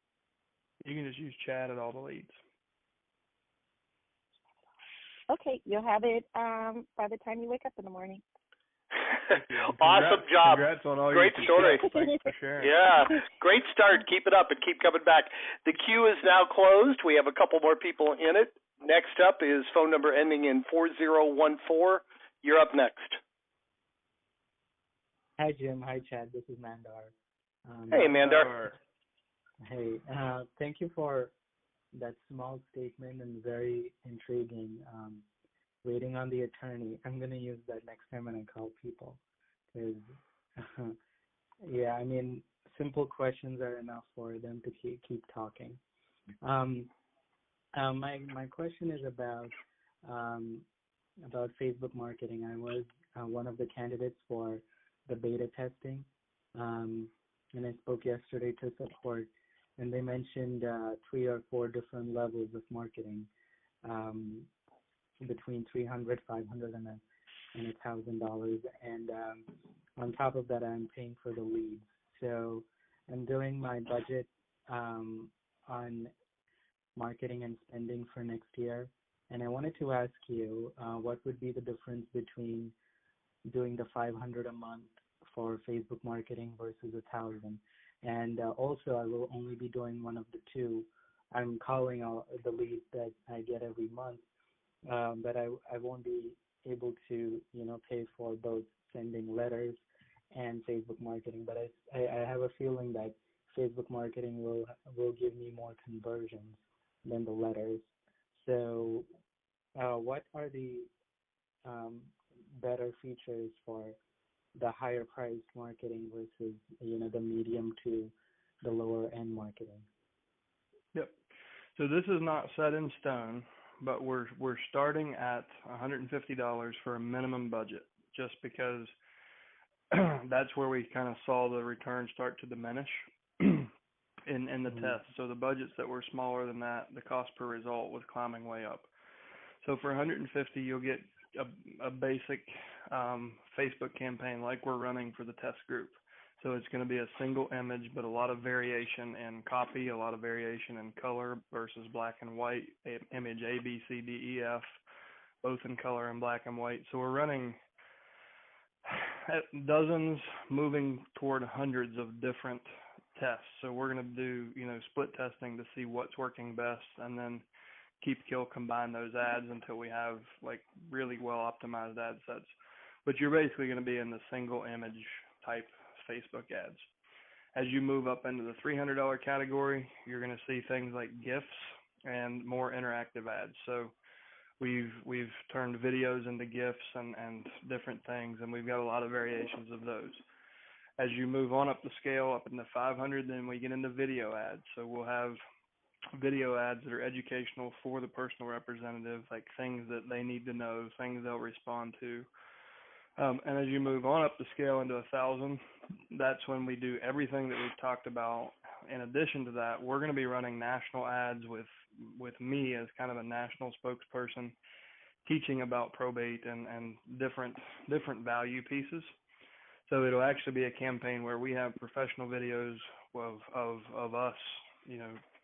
You can just use Chad at all the leads.
Okay, you'll have it by the time you wake up in the morning.
Awesome job.
Congrats on all
Great
your
story.
Thanks for sharing.
Yeah, great start. Keep it up and keep coming back. The queue is now closed. We have a couple more people in it. Next up is phone number ending in 4014. You're up next.
Hi, Jim. Hi, Chad. This is Mandar.
Hey, Mandar.
Hey, thank you for that small statement and very intriguing. Waiting on the attorney. I'm going to use that next time when I call people. Because, simple questions are enough for them to keep talking. My question is about Facebook marketing. I was one of the candidates for the beta testing, and I spoke yesterday to support, and they mentioned 3 or 4 different levels of marketing, between $300, $500, and $1,000, and on top of that, I'm paying for the leads. So I'm doing my budget on marketing and spending for next year, and I wanted to ask you what would be the difference between doing the $500 a month for Facebook marketing versus $1,000, and also I will only be doing one of the two. I'm calling all the leads that I get every month, but I won't be able to pay for both sending letters and Facebook marketing. But I have a feeling that Facebook marketing will give me more conversions than the letters. So, what are the better features for the higher priced marketing versus the medium to the lower end marketing?
Yep. So this is not set in stone, but we're starting at $150 for a minimum budget, just because that's where we kind of saw the return start to diminish in the test. So the budgets that were smaller than that, the cost per result was climbing way up. So for 150, you'll get a basic Facebook campaign like we're running for the test group. So it's going to be a single image, but a lot of variation in copy, a lot of variation in color versus black and white, image A, B, C, D, E, F, both in color and black and white. So we're running dozens, moving toward hundreds of different tests. So we're going to do, split testing to see what's working best, and then keep, kill, combine those ads until we have like really well optimized ad sets. But you're basically going to be in the single image type Facebook ads. As you move up into the $300 category, you're going to see things like GIFs and more interactive ads. So we've turned videos into GIFs and different things, and we've got a lot of variations of those. As you move on up the scale, up into 500, then we get into video ads. So we'll have video ads that are educational for the personal representative, like things that they need to know, things they'll respond to. And as you move on up the scale into 1,000, that's when we do everything that we've talked about. In addition to that, we're going to be running national ads with me as kind of a national spokesperson, teaching about probate and different value pieces. So it'll actually be a campaign where we have professional videos of us,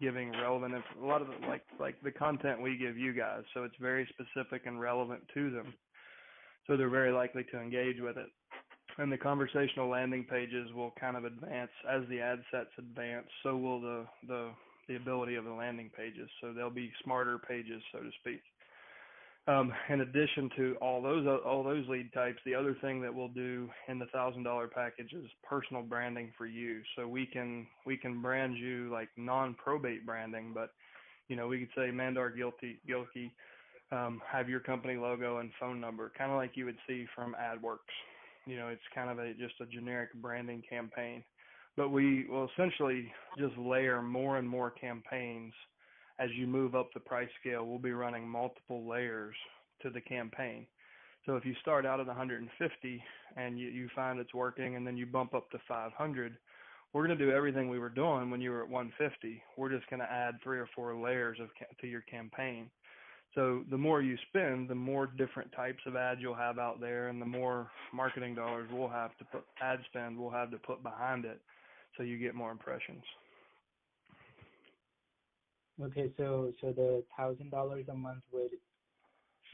giving relevant, a lot of like the content we give you guys. So it's very specific and relevant to them. So they're very likely to engage with it. And the conversational landing pages will kind of advance as the ad sets advance. So will the ability of the landing pages. So they'll be smarter pages, so to speak. In addition to all those lead types, the other thing that we'll do in the $1,000 package is personal branding for you. So we can brand you like non-probate branding, but we could say Mandar Gilkey, have your company logo and phone number, kind of like you would see from AdWorks. It's kind of just a generic branding campaign, but we will essentially just layer more and more campaigns. As you move up the price scale, we'll be running multiple layers to the campaign. So if you start out at 150 and you find it's working, and then you bump up to 500, we're going to do everything we were doing when you were at 150. We're just going to add 3 or 4 layers to your campaign. So the more you spend, the more different types of ads you'll have out there, and the more marketing dollars we'll have to put, ad spend we'll have to put behind it, so you get more impressions.
Okay, so the $1,000 a month would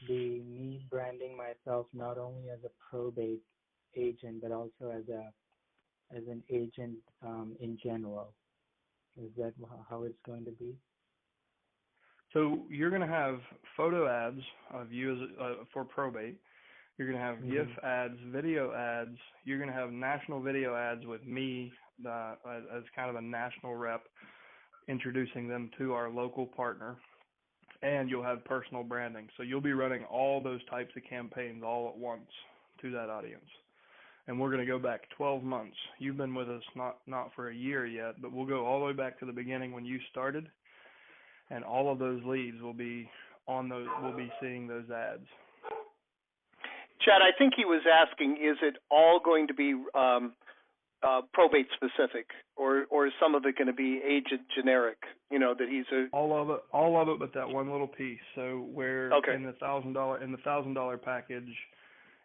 be me branding myself not only as a probate agent, but also as an agent in general. Is that how it's going to be?
So you're going to have photo ads of you as for probate. You're going to have GIF ads, video ads. You're going to have national video ads with me as kind of a national rep, introducing them to our local partner. And you'll have personal branding. So you'll be running all those types of campaigns all at once to that audience. And we're going to go back 12 months. You've been with us not for a year yet, but we'll go all the way back to the beginning when you started. And all of those leads will be on those. We'll be seeing those ads.
Chad, I think he was asking: is it all going to be probate specific, or is some of it going to be agent generic? That he's a
all of it, but that one little piece. So where in the $1,000 package,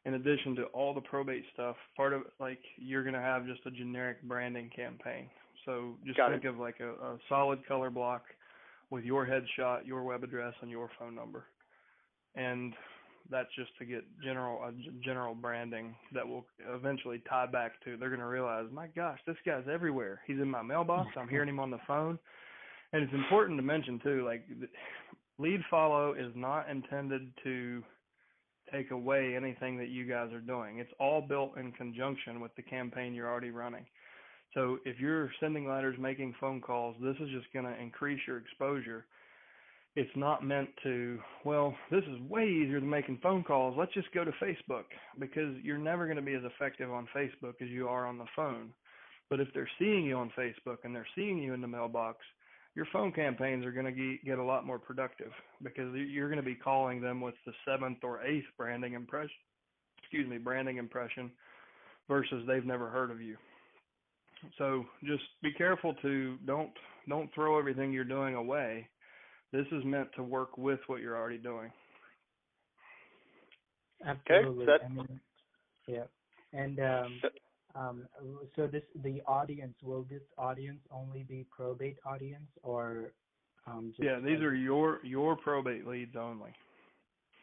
in addition to all the probate stuff, part of it, you're going to have just a generic branding campaign. So just think of like a solid color block with your headshot, your web address, and your phone number. And that's just to get general branding that will eventually tie back to, they're going to realize, my gosh, this guy's everywhere. He's in my mailbox. I'm hearing him on the phone. And it's important to mention, too, lead follow is not intended to take away anything that you guys are doing. It's all built in conjunction with the campaign you're already running. So if you're sending letters, making phone calls, this is just going to increase your exposure. it's not meant to, well, this is way easier than making phone calls. Let's just go to Facebook, because you're never going to be as effective on Facebook as you are on the phone. But if they're seeing you on Facebook and they're seeing you in the mailbox, your phone campaigns are going to get a lot more productive, because you're going to be calling them with the seventh or eighth branding impression, versus they've never heard of you. So just be careful to don't throw everything you're doing away. This is meant to work with what you're already doing.
Absolutely.
Okay,
I mean, yeah. And so the audience, will this audience only be probate audience, or just
yeah, these are your probate leads only.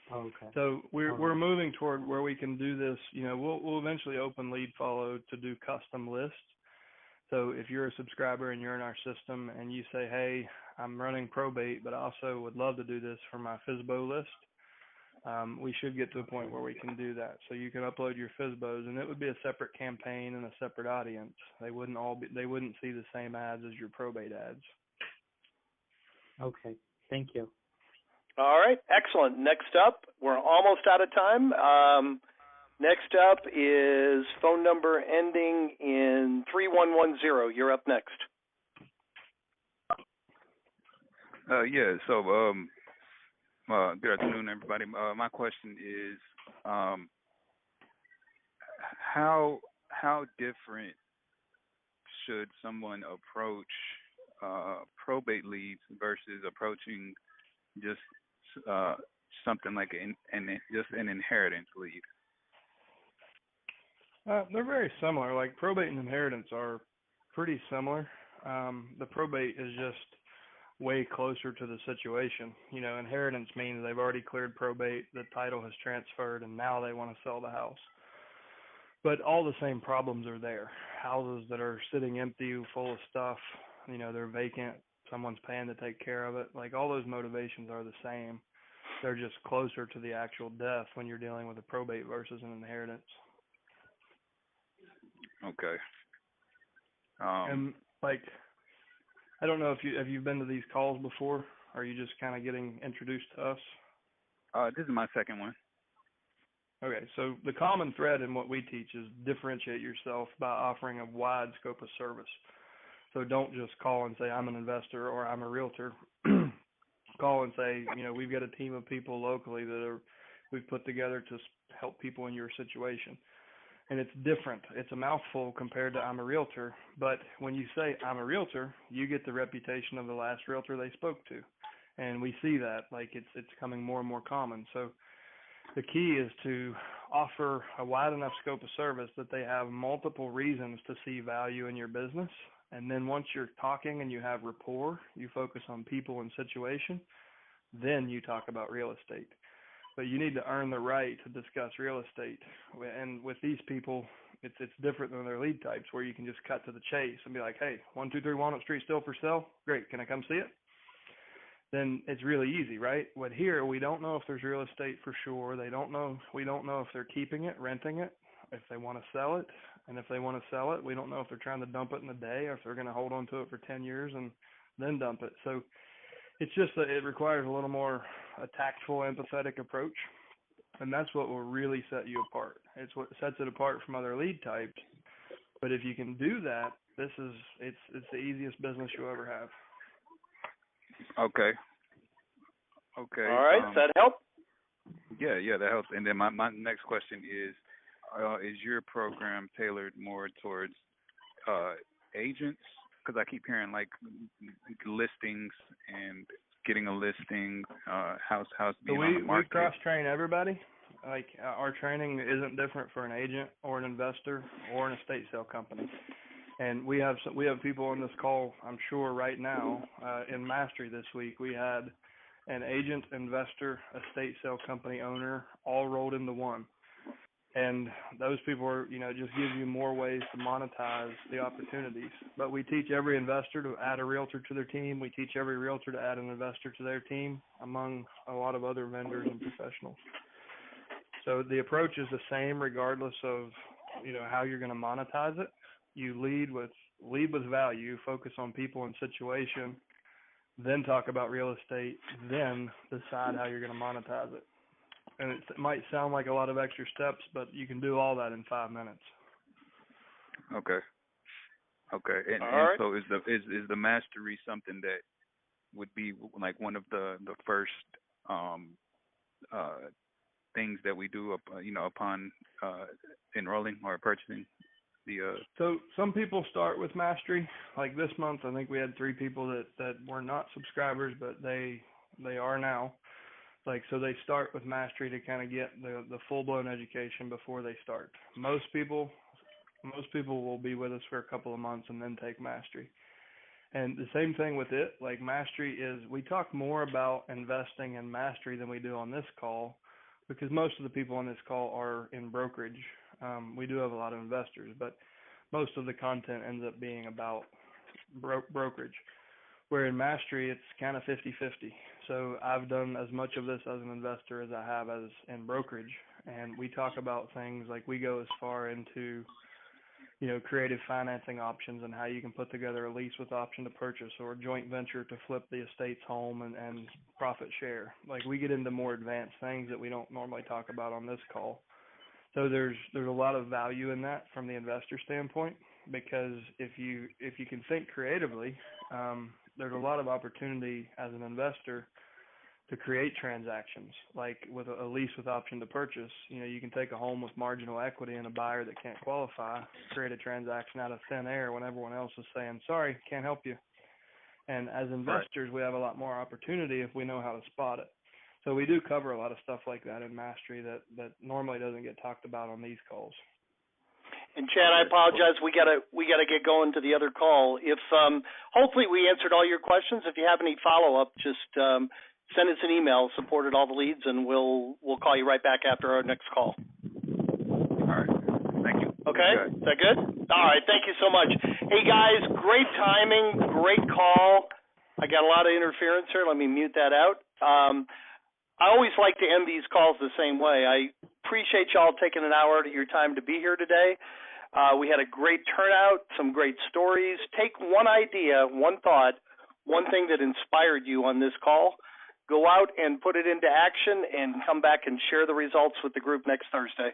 Okay.
So we're moving toward where we can do this. We'll eventually open lead follow to do custom lists. So if you're a subscriber and you're in our system and you say, hey, I'm running probate, but I also would love to do this for my FSBO list, we should get to a point where we can do that. So you can upload your FSBOs, and it would be a separate campaign and a separate audience. They wouldn't see the same ads as your probate ads.
Okay. Thank you.
All right, excellent. Next up, we're almost out of time. Next up is phone number ending in 3110. You're up next.
Yeah, so good afternoon, everybody. My question is, how different should someone approach probate leads versus approaching just something like just an inheritance lead?
They're very similar. Like probate and inheritance are pretty similar. The probate is just way closer to the situation. Inheritance means they've already cleared probate, the title has transferred, and now they want to sell the house. But all the same problems are there. Houses that are sitting empty, full of stuff, they're vacant, someone's paying to take care of it. Like, all those motivations are the same. They're just closer to the actual death when you're dealing with a probate versus an inheritance.
Okay.
And I don't know if you've been to these calls before. Or are you just kind of getting introduced to us?
This is my second one.
Okay, so the common thread in what we teach is differentiate yourself by offering a wide scope of service. So don't just call and say, I'm an investor or I'm a realtor. Call and say, we've got a team of people locally that we've put together to help people in your situation. And it's different. It's a mouthful compared to I'm a realtor. But when you say I'm a realtor, you get the reputation of the last realtor they spoke to. And we see that, it's becoming more and more common. So the key is to offer a wide enough scope of service that they have multiple reasons to see value in your business. And then once you're talking and you have rapport, you focus on people and situation, then you talk about real estate. But you need to earn the right to discuss real estate. And with these people, it's different than their lead types, where you can just cut to the chase and be like, hey, 123 Walnut Street still for sale? Great, can I come see it? Then it's really easy, right? But here, we don't know if there's real estate for sure. We don't know if they're keeping it, renting it, if they want to sell it. And if they want to sell it, we don't know if they're trying to dump it in a day or if they're going to hold on to it for 10 years and then dump it. So it's just that it requires a little more a tactful, empathetic approach, and that's what will really set you apart. It's what sets it apart from other lead types. But if you can do that, it's the easiest business you'll ever have.
Okay.
All right, does that help?
Yeah, that helps. And then my next question is your program tailored more towards agents? Because I keep hearing listings and getting a listing, house being on the market.
We cross-train everybody. Our training isn't different for an agent or an investor or an estate sale company. And we have people on this call, I'm sure right now, in Mastery this week, we had an agent, investor, estate sale company owner, all rolled into one. And those people are, just give you more ways to monetize the opportunities. But we teach every investor to add a realtor to their team. We teach every realtor to add an investor to their team, among a lot of other vendors and professionals. So the approach is the same regardless of, how you're going to monetize it. You lead with value, focus on people and situation, then talk about real estate, then decide how you're going to monetize it. And it might sound like a lot of extra steps, but you can do all that in 5 minutes.
Okay. And
right.
so is the mastery something that would be like one of the first things that we do upon enrolling or purchasing the
So some people start with mastery. Like this month, I think we had 3 people that were not subscribers, but they are now. Like, so they start with mastery to kind of get the full-blown education before they start. Most people will be with us for a couple of months and then take mastery. And the same thing with it, like mastery is, we talk more about investing in mastery than we do on this call, because most of the people on this call are in brokerage. We do have a lot of investors, but most of the content ends up being about brokerage. Where in mastery, it's kind of 50-50. So I've done as much of this as an investor as I have as in brokerage. And we talk about things like, we go as far into, creative financing options and how you can put together a lease with option to purchase or a joint venture to flip the estate's home and profit share. Like, we get into more advanced things that we don't normally talk about on this call. So there's a lot of value in that from the investor standpoint, because if you can think creatively, there's a lot of opportunity as an investor to create transactions. Like with a lease with option to purchase, you can take a home with marginal equity and a buyer that can't qualify, create a transaction out of thin air when everyone else is saying, sorry, can't help you. And as investors, we have a lot more opportunity if we know how to spot it. So we do cover a lot of stuff like that in mastery that normally doesn't get talked about on these calls.
And Chad, I apologize. We gotta get going to the other call. If hopefully we answered all your questions. If you have any follow up, just send us an email, support at all the leads, and we'll call you right back after our next call.
All right. Thank you.
Okay. Is that good? All right. Thank you so much. Hey guys, great timing, great call. I got a lot of interference here. Let me mute that out. I always like to end these calls the same way. I appreciate y'all taking an hour out of your time to be here today. We had a great turnout, some great stories. Take one idea, one thought, one thing that inspired you on this call. Go out and put it into action and come back and share the results with the group next Thursday.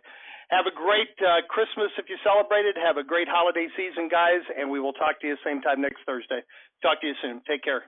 Have a great Christmas if you celebrated. Have a great holiday season, guys, and we will talk to you same time next Thursday. Talk to you soon. Take care.